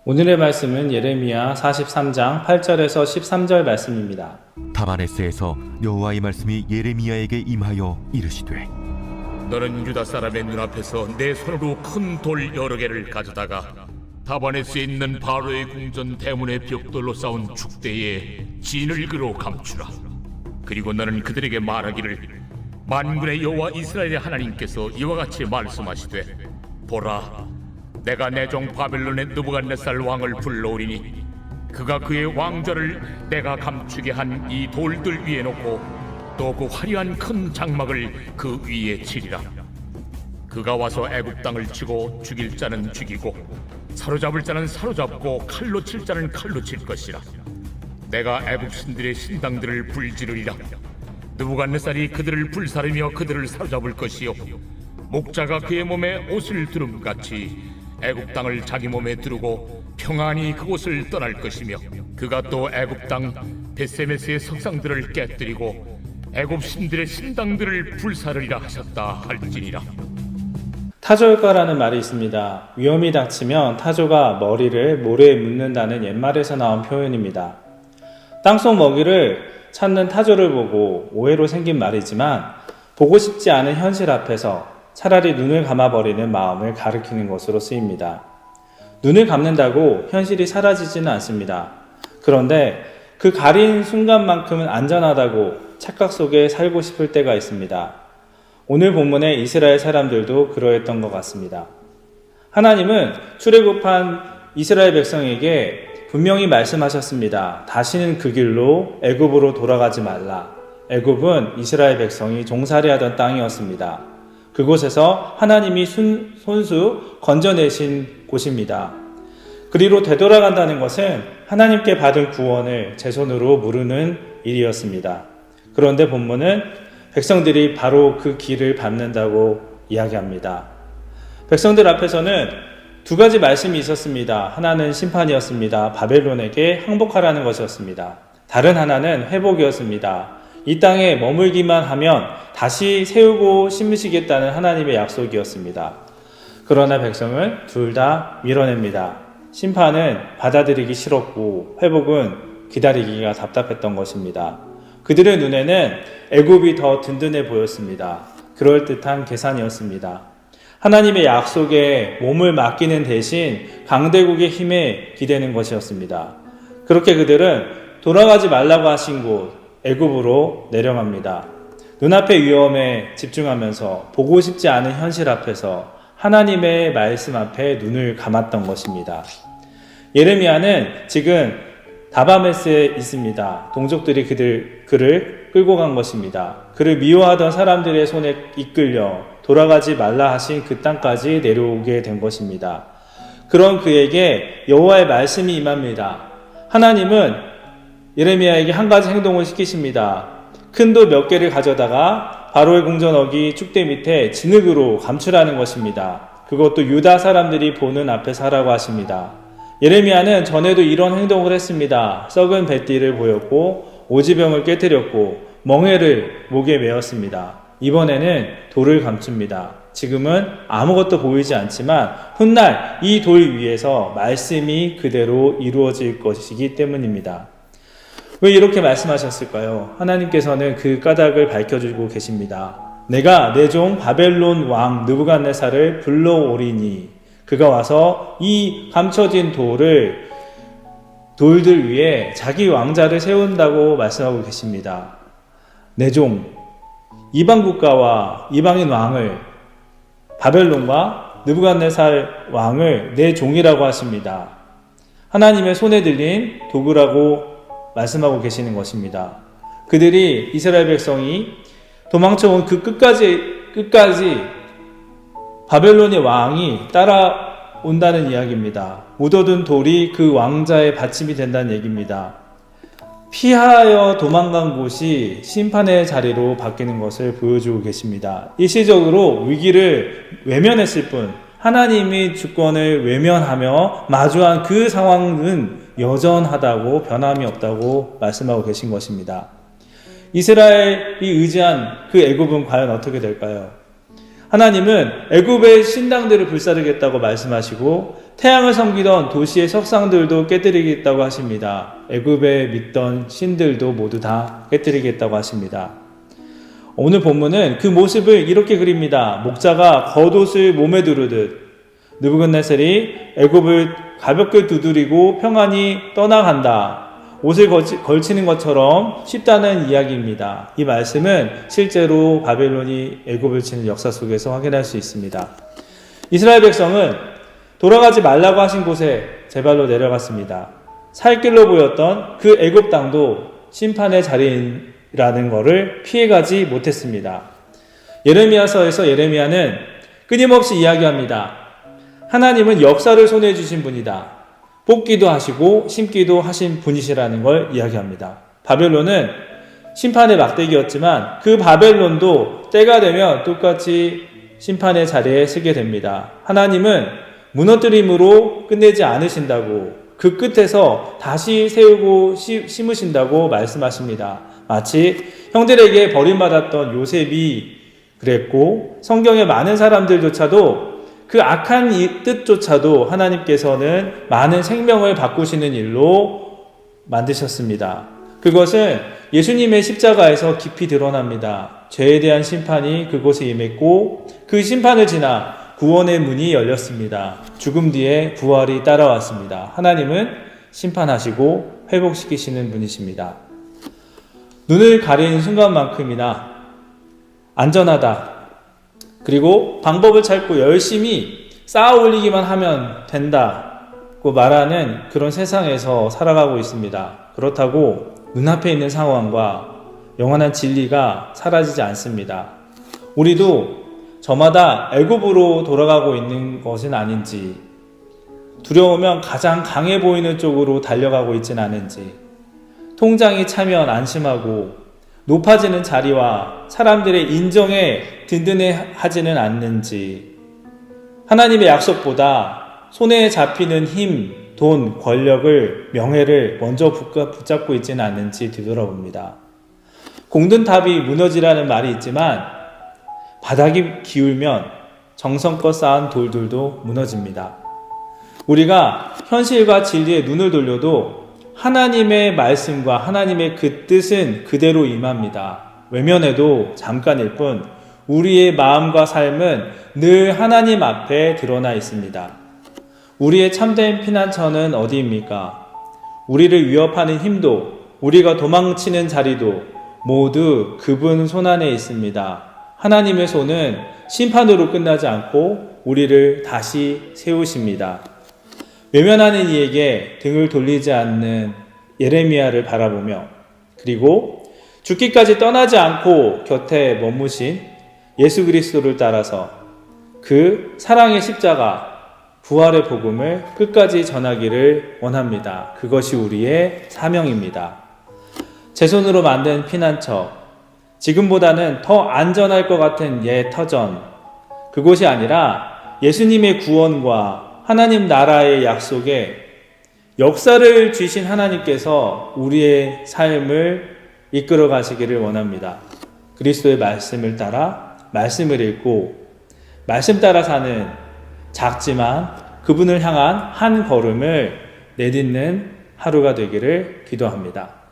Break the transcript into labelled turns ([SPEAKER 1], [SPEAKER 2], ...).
[SPEAKER 1] 오늘의 말씀은 예레미야 43장 8절에서 13절 말씀입니다.
[SPEAKER 2] 다마네스에서 여호와의 말씀이 예레미야에게 임하여 이르시되
[SPEAKER 3] 너는 유다 사람의 눈앞에서 내 손으로 큰 돌 여러 개를 가져다가 다바네스에 있는 바로의 궁전 대문의 벽돌로 쌓은 축대에 진을그로 감추라. 그리고 너는 그들에게 말하기를 만군의 여호와 이스라엘의 하나님께서 이와 같이 말씀하시되 보라, 내가 내 종 바벨론의 느부갓네살 왕을 불러오리니 그가 그의 왕좌를 내가 감추게 한 이 돌들 위에 놓고 또 그 화려한 큰 장막을 그 위에 치리라. 그가 와서 애굽 땅을 치고 죽일 자는 죽이고 사로잡을 자는 사로잡고 칼로 칠 자는 칼로 칠 것이라. 내가 애굽 신들의 신당들을 불지르리라. 느부갓네살이 그들을 불사르며 그들을 사로잡을 것이요 목자가 그의 몸에 옷을 두름같이 애굽 땅을 자기 몸에 두르고 평안히 그곳을 떠날 것이며 그가 또 애굽 땅 벳세메스의 석상들을 깨뜨리고 애굽 신들의 신당들을 불사르리라 하셨다 할지니라.
[SPEAKER 1] 타조일까라는 말이 있습니다. 위험이 닥치면 타조가 머리를 모래에 묻는다는 옛말에서 나온 표현입니다. 땅속 먹이를 찾는 타조를 보고 오해로 생긴 말이지만 보고 싶지 않은 현실 앞에서 차라리 눈을 감아버리는 마음을 가리키는 것으로 쓰입니다. 눈을 감는다고 현실이 사라지지는 않습니다. 그런데 그 가린 순간만큼은 안전하다고 착각 속에 살고 싶을 때가 있습니다. 오늘 본문의 이스라엘 사람들도 그러했던 것 같습니다. 하나님은 출애굽한 이스라엘 백성에게 분명히 말씀하셨습니다. 다시는 그 길로 애굽으로 돌아가지 말라. 애굽은 이스라엘 백성이 종살이하던 땅이었습니다. 그곳에서 하나님이 손수 건져내신 곳입니다. 그리로 되돌아간다는 것은 하나님께 받은 구원을 제 손으로 무르는 일이었습니다. 그런데 본문은 백성들이 바로 그 길을 밟는다고 이야기합니다. 백성들 앞에서는 두 가지 말씀이 있었습니다. 하나는 심판이었습니다. 바벨론에게 항복하라는 것이었습니다. 다른 하나는 회복이었습니다. 이 땅에 머물기만 하면 다시 세우고 심으시겠다는 하나님의 약속이었습니다. 그러나 백성은 둘 다 밀어냅니다. 심판은 받아들이기 싫었고 회복은 기다리기가 답답했던 것입니다. 그들의 눈에는 애굽이 더 든든해 보였습니다. 그럴듯한 계산이었습니다. 하나님의 약속에 몸을 맡기는 대신 강대국의 힘에 기대는 것이었습니다. 그렇게 그들은 돌아가지 말라고 하신 곳 애굽으로 내려갑니다. 눈앞의 위험에 집중하면서 보고 싶지 않은 현실 앞에서 하나님의 말씀 앞에 눈을 감았던 것입니다. 예레미야는 지금 다바메스에 있습니다. 동족들이 그를 끌고 간 것입니다. 그를 미워하던 사람들의 손에 이끌려 돌아가지 말라 하신 그 땅까지 내려오게 된 것입니다. 그런 그에게 여호와의 말씀이 임합니다. 하나님은 예레미야에게 한 가지 행동을 시키십니다. 큰 돌 몇 개를 가져다가 바로의 궁전 어기 축대 밑에 진흙으로 감추라는 것입니다. 그것도 유다 사람들이 보는 앞에서 하라고 하십니다. 예레미야는 전에도 이런 행동을 했습니다. 썩은 뱃띠를 보였고 오지병을 깨뜨렸고 멍에를 목에 메었습니다. 이번에는 돌을 감춥니다. 지금은 아무것도 보이지 않지만 훗날 이 돌 위에서 말씀이 그대로 이루어질 것이기 때문입니다. 왜 이렇게 말씀하셨을까요? 하나님께서는 그 까닭을 밝혀주고 계십니다. 내가 내 종 바벨론 왕 느부갓네살을 불러오리니 그가 와서 이 감춰진 돌들 위에 자기 왕자를 세운다고 말씀하고 계십니다. 내 종, 이방 국가와 이방인 왕을, 바벨론과 느부갓네살 왕을 내 종이라고 하십니다. 하나님의 손에 들린 도구라고 말씀하고 계시는 것입니다. 그들이 이스라엘 백성이 도망쳐온 그 끝까지 바벨론의 왕이 따라온다는 이야기입니다. 묻어둔 돌이 그 왕자의 받침이 된다는 얘기입니다. 피하여 도망간 곳이 심판의 자리로 바뀌는 것을 보여주고 계십니다. 일시적으로 위기를 외면했을 뿐 하나님이 주권을 외면하며 마주한 그 상황은 여전하다고 변함이 없다고 말씀하고 계신 것입니다. 이스라엘이 의지한 그 애굽은 과연 어떻게 될까요? 하나님은 애굽의 신당들을 불사르겠다고 말씀하시고 태양을 섬기던 도시의 석상들도 깨뜨리겠다고 하십니다. 애굽에 믿던 신들도 모두 다 깨뜨리겠다고 하십니다. 오늘 본문은 그 모습을 이렇게 그립니다. 목자가 겉옷을 몸에 두르듯 느부갓네살이 애굽을 가볍게 두드리고 평안히 떠나간다. 옷을 걸치는 것처럼 쉽다는 이야기입니다. 이 말씀은 실제로 바벨론이 애굽을 치는 역사 속에서 확인할 수 있습니다. 이스라엘 백성은 돌아가지 말라고 하신 곳에 제발로 내려갔습니다. 살 길로 보였던 그 애굽 땅도 심판의 자리라는 것을 피해가지 못했습니다. 예레미야서에서 예레미야는 끊임없이 이야기합니다. 하나님은 역사를 손에 주신 분이다. 뽑기도 하시고 심기도 하신 분이시라는 걸 이야기합니다. 바벨론은 심판의 막대기였지만 그 바벨론도 때가 되면 똑같이 심판의 자리에 서게 됩니다. 하나님은 무너뜨림으로 끝내지 않으신다고, 그 끝에서 다시 세우고 심으신다고 말씀하십니다. 마치 형들에게 버림받았던 요셉이 그랬고, 성경의 많은 사람들조차도 그 악한 이 뜻조차도 하나님께서는 많은 생명을 바꾸시는 일로 만드셨습니다. 그것은 예수님의 십자가에서 깊이 드러납니다. 죄에 대한 심판이 그곳에 임했고 그 심판을 지나 구원의 문이 열렸습니다. 죽음 뒤에 부활이 따라왔습니다. 하나님은 심판하시고 회복시키시는 분이십니다. 눈을 가리는 순간만큼이나 안전하다. 그리고 방법을 찾고 열심히 쌓아 올리기만 하면 된다고 말하는 그런 세상에서 살아가고 있습니다. 그렇다고 눈앞에 있는 상황과 영원한 진리가 사라지지 않습니다. 우리도 저마다 애굽으로 돌아가고 있는 것은 아닌지, 두려우면 가장 강해 보이는 쪽으로 달려가고 있진 않은지, 통장이 차면 안심하고 높아지는 자리와 사람들의 인정에 든든해하지는 않는지, 하나님의 약속보다 손에 잡히는 힘, 돈, 권력을, 명예를 먼저 붙잡고 있지는 않는지 뒤돌아봅니다. 공든탑이 무너지라는 말이 있지만 바닥이 기울면 정성껏 쌓은 돌들도 무너집니다. 우리가 현실과 진리에 눈을 돌려도 하나님의 말씀과 하나님의 그 뜻은 그대로 임합니다. 외면해도 잠깐일 뿐 우리의 마음과 삶은 늘 하나님 앞에 드러나 있습니다. 우리의 참된 피난처는 어디입니까? 우리를 위협하는 힘도, 우리가 도망치는 자리도 모두 그분 손 안에 있습니다. 하나님의 손은 심판으로 끝나지 않고 우리를 다시 세우십니다. 외면하는 이에게 등을 돌리지 않는 예레미야를 바라보며, 그리고 죽기까지 떠나지 않고 곁에 머무신 예수 그리스도를 따라서 그 사랑의 십자가, 부활의 복음을 끝까지 전하기를 원합니다. 그것이 우리의 사명입니다. 제 손으로 만든 피난처, 지금보다는 더 안전할 것 같은 옛 터전, 그곳이 아니라 예수님의 구원과 하나님 나라의 약속에 역사를 주신 하나님께서 우리의 삶을 이끌어 가시기를 원합니다. 그리스도의 말씀을 따라 말씀을 읽고 말씀 따라 사는 작지만 그분을 향한 한 걸음을 내딛는 하루가 되기를 기도합니다.